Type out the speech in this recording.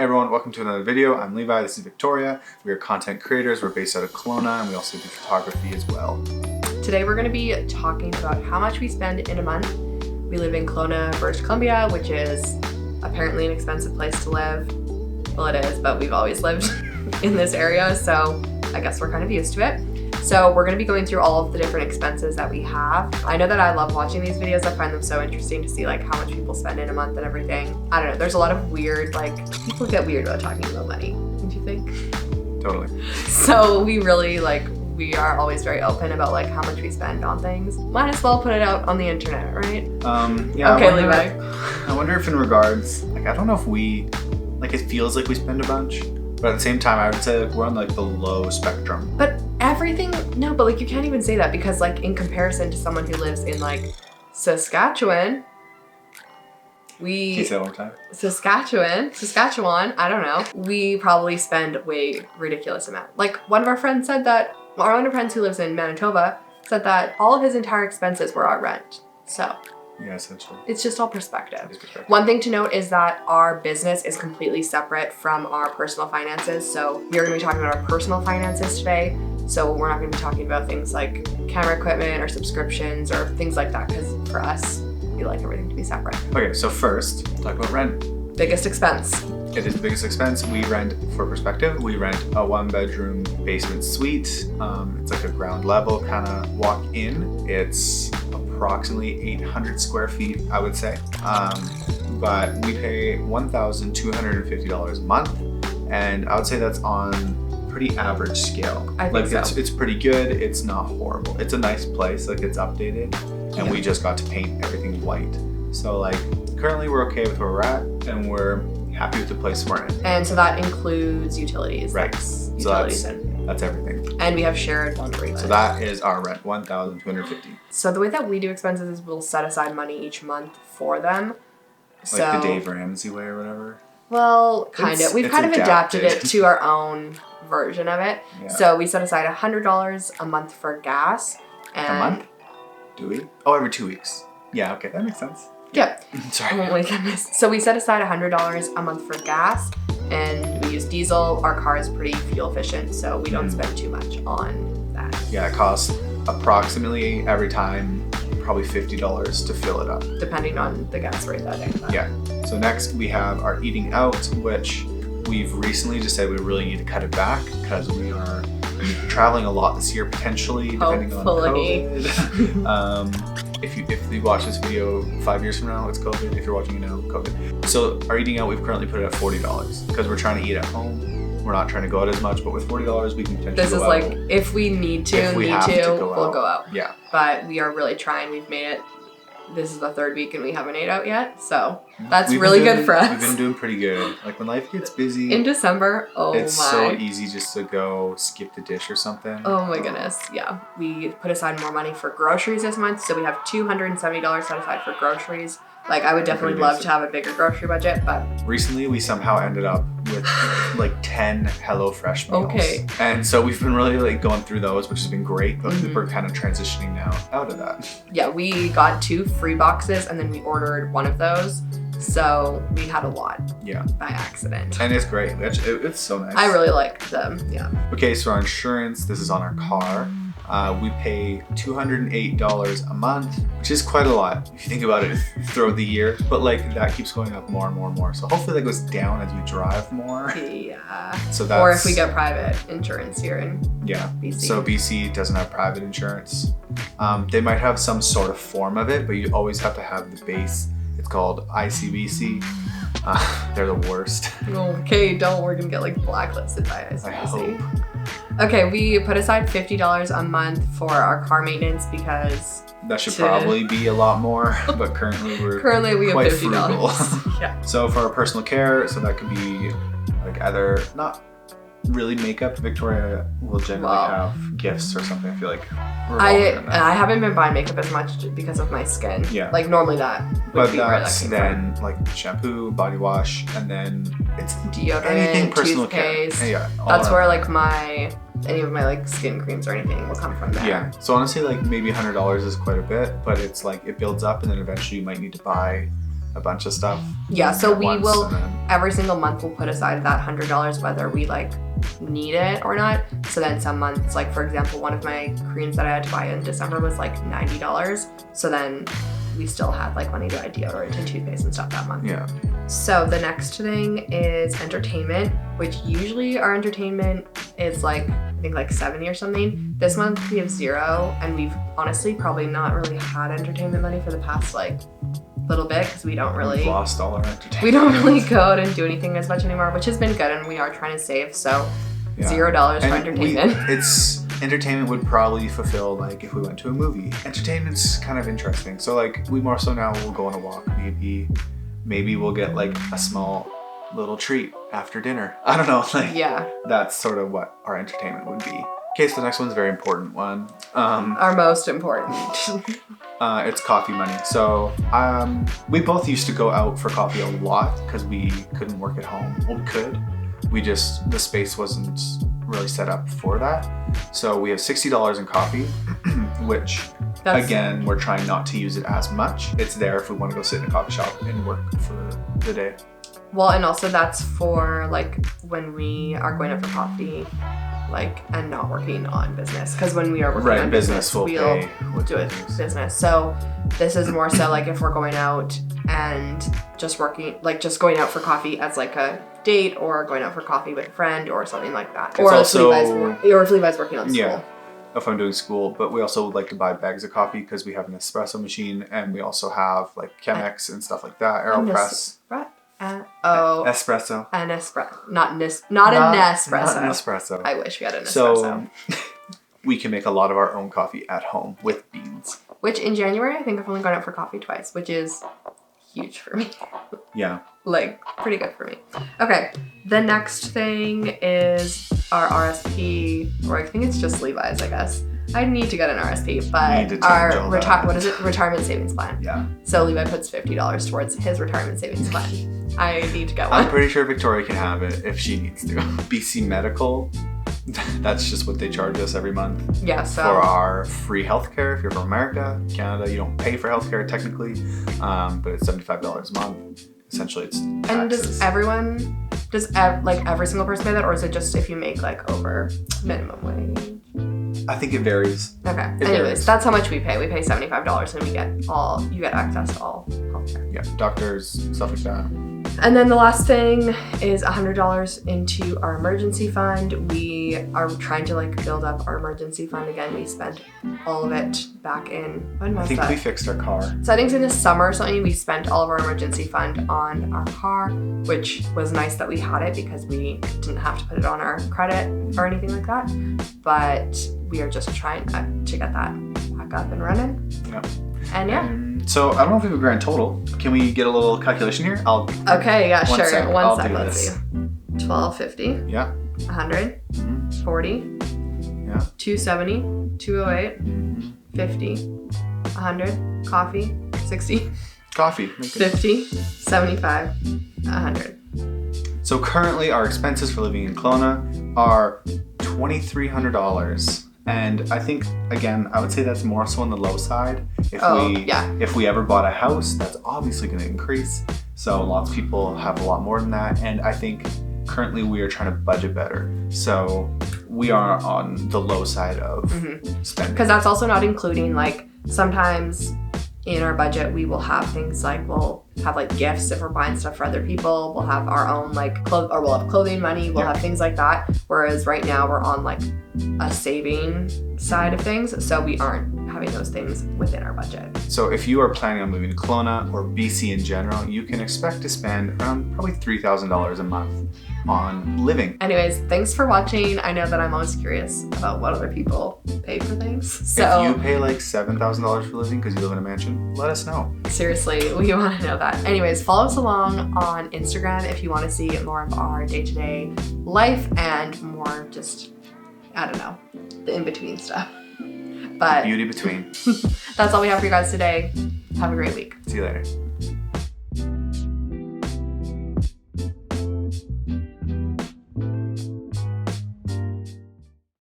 Hey everyone, welcome to another video. I'm Levi, this is Victoria. We are content creators, we're based out of Kelowna, and we also do photography as well. Today we're going to be talking about how much we spend in a month. We live in Kelowna, British Columbia, which is apparently an expensive place to live. Well, it is, but we've always lived in this area, so I guess we're kind of used to it. So we're going to be going through all of the different expenses that we have. I know that I love watching these videos. I find them so interesting to see like how much people spend in a month and everything. I don't know. There's a lot of weird, like people get weird about talking about money. Don't you think? Totally. So we are always very open about like how much we spend on things. Might as well put it out on the internet, right? Yeah. Okay, Levi. I wonder if in regards, like I don't know if we, like it feels like we spend a bunch, but at the same time I would say like we're on like the low spectrum. But no, but like you can't even say that because like in comparison to someone who lives in like Saskatchewan, Can you say that one more time? Saskatchewan, I don't know. We probably spend way ridiculous amount. Like one of our friends who lives in Manitoba said that all of his entire expenses were our rent. So yeah, essentially. It's just all perspective. One thing to note is that our business is completely separate from our personal finances. So we're going to be talking about our personal finances today. So we're not going to be talking about things like camera equipment or subscriptions or things like that because for us, we like everything to be separate. Okay, so first, talk about rent. Biggest expense. It is the biggest expense. We rent, for perspective, we rent a 1-bedroom basement suite. It's like a ground level kind of walk in. It's approximately 800 square feet, I would say. But we pay $1,250 a month. And I would say that's on pretty average scale. I think so. It's pretty good. It's not horrible. It's a nice place, like it's updated. And we just got to paint everything white. So like currently we're okay with where we're at and we're happy with the place we're in. And so that includes utilities. Right. That's everything. And we have shared laundry. So that is our rent, $1,250. So the way that we do expenses is we'll set aside money each month for them. Like the Dave Ramsey way or whatever? Well, kind of. We've kind of adapted it to our own version of it. Yeah. So we set aside $100 a month for gas. And a month? Do we? Oh, every 2 weeks. Yeah, okay, that makes sense. Yep. Sorry. Oh my goodness. So we set aside $100 a month for gas, and we use diesel. Our car is pretty fuel efficient, so we don't spend too much on that. Yeah, it costs approximately every time probably $50 to fill it up. Depending on the gas rate that day. Yeah. So next we have our eating out, which we've recently decided we really need to cut it back because we are traveling a lot this year potentially, depending on COVID. If you watch this video 5 years from now, it's COVID. If you're watching it now, COVID. So our eating out, we've currently put it at $40 because we're trying to eat at home. We're not trying to go out as much, but with $40, we can potentially This is like, if we need to, we'll go out. Yeah. But we are really trying. We've made it. This is the third week and we haven't ate out yet. So that's really good for us. We've been doing pretty good. Like when life gets busy. In December, it's so easy just to go skip the dish or something. Oh my goodness, yeah. We put aside more money for groceries this month. So we have $270 set aside for groceries. Like I would definitely love to have a bigger grocery budget, but recently we somehow ended up with like 10 HelloFresh meals. Okay. And so we've been really like going through those, which has been great, but we're kind of transitioning now out of that. Yeah, we got 2 free boxes and then we ordered one of those. So we had a lot. Yeah. By accident. And it's great. It's so nice. I really like them. Yeah. Okay, so our insurance, this is on our car. We pay $208 a month, which is quite a lot if you think about it throughout the year. But like that keeps going up more and more and more. So hopefully that goes down as we drive more. Yeah. So that's, or if we get private insurance here in BC. So BC doesn't have private insurance. They might have some sort of form of it, but you always have to have the base. It's called ICBC. They're the worst. Okay, we're gonna get like blacklisted by ICBC. I hope. Okay, we put aside $50 a month for our car maintenance because that should probably be a lot more, but currently we have quite $50. Yeah. So for our personal care, so that could be like either not really makeup. Victoria will generally have gifts or something. I feel like I haven't been buying makeup as much because of my skin. Yeah. Like normally that. But that's then like shampoo, body wash, and then it's deodorant, anything personal toothpaste. care. Yeah. That's where like any of my like skin creams or anything will come from there. Yeah. So honestly, like maybe $100 is quite a bit, but it's like it builds up, and then eventually you might need to buy a bunch of stuff. Yeah, so we once, will, and then- every single month we'll put aside that $100 whether we like need it or not. So then some months, like for example, one of my creams that I had to buy in December was like $90. So then we still had like money to buy deodorant and toothpaste and stuff that month. Yeah. So the next thing is entertainment, which usually our entertainment is like, I think like 70 or something. This month we have 0, and we've honestly probably not really had entertainment money for the past like little bit because we don't really We've lost all our entertainment. we don't really go out and do anything as much anymore, which has been good, and we are trying to save. So $0 for entertainment. Entertainment would probably fulfill like if we went to a movie. Entertainment's kind of interesting. So like we more so now will go on a walk. Maybe we'll get like a small little treat after dinner. I don't know. Like that's sort of what our entertainment would be. Okay, so the next one's a very important one. Our most important. It's coffee money. So we both used to go out for coffee a lot because we couldn't work at home. Well, we could. The space wasn't really set up for that. So we have $60 in coffee, which again, we're trying not to use it as much. It's there if we want to go sit in a coffee shop and work for the day. Well, and also that's for like when we are going out for coffee, like, and not working on business. Because when we are working on business, we'll do it business. So this is more so like if we're going out and just working, like just going out for coffee as like a date, or going out for coffee with a friend or something like that. Or if Levi's working on school. Yeah, if I'm doing school. But we also would like to buy bags of coffee because we have an espresso machine, and we also have like Chemex and stuff like that. AeroPress. Espresso. An espresso. Not an Nespresso. Not an espresso. I wish we had an espresso. So we can make a lot of our own coffee at home with beans. Which in January, I think I've only gone out for coffee twice, which is huge for me. Yeah. Like, pretty good for me. Okay, the next thing is our RSP, or I think it's just Levi's, I guess. I need to get an RSP, but our retirement savings plan. Yeah. So Levi puts $50 towards his retirement savings plan. I need to get one. I'm pretty sure Victoria can have it if she needs to. BC Medical, that's just what they charge us every month. Yeah, so. For our free healthcare. If you're from America, Canada, you don't pay for healthcare technically, but it's $75 a month. Essentially, it's taxes. And does every single person pay that, or is it just if you make like over minimum wage? I think it varies. Okay. Anyways, that's how much we pay. We pay $75 and you get access to all healthcare. Yeah, doctors, stuff like that. And then the last thing is $100 into our emergency fund. We are trying to like build up our emergency fund again. We spent all of it back in, when was that? I think we fixed our car. So I think in the summer or something, we spent all of our emergency fund on our car, which was nice that we had it because we didn't have to put it on our credit or anything like that. But we are just trying to get that back up and running. Yeah. And yeah. So I don't know if we have a grand total. Can we get a little calculation here? Okay, yeah, sure. One sec. Let's see. $12.50. Yeah. 100. Mm-hmm. 40. Yeah. 270. 208. Mm-hmm. 50. 100. Coffee. 60. Coffee. 50. 75. 100. So currently our expenses for living in Kelowna are $2,300. And I think, again, I would say that's more so on the low side. If we ever bought a house, that's obviously going to increase. So lots of people have a lot more than that. And I think currently we are trying to budget better. So we are on the low side of spending. Because that's also not including, like, sometimes in our budget, we will have things like, we'll have like gifts if we're buying stuff for other people. We'll have our own like we'll have clothing money. We'll have things like that. Whereas right now we're on like a saving side of things. So we aren't having those things within our budget. So if you are planning on moving to Kelowna or BC in general, you can expect to spend around probably $3,000 a month on living. Anyways, thanks for watching. I know that I'm always curious about what other people pay for things. So if you pay like $7,000 for living because you live in a mansion, let us know. Seriously, we want to know that. Anyways, follow us along on Instagram if you want to see more of our day-to-day life and more just, I don't know, the in-between stuff. But the beauty between. That's all we have for you guys today. Have a great week. See you later.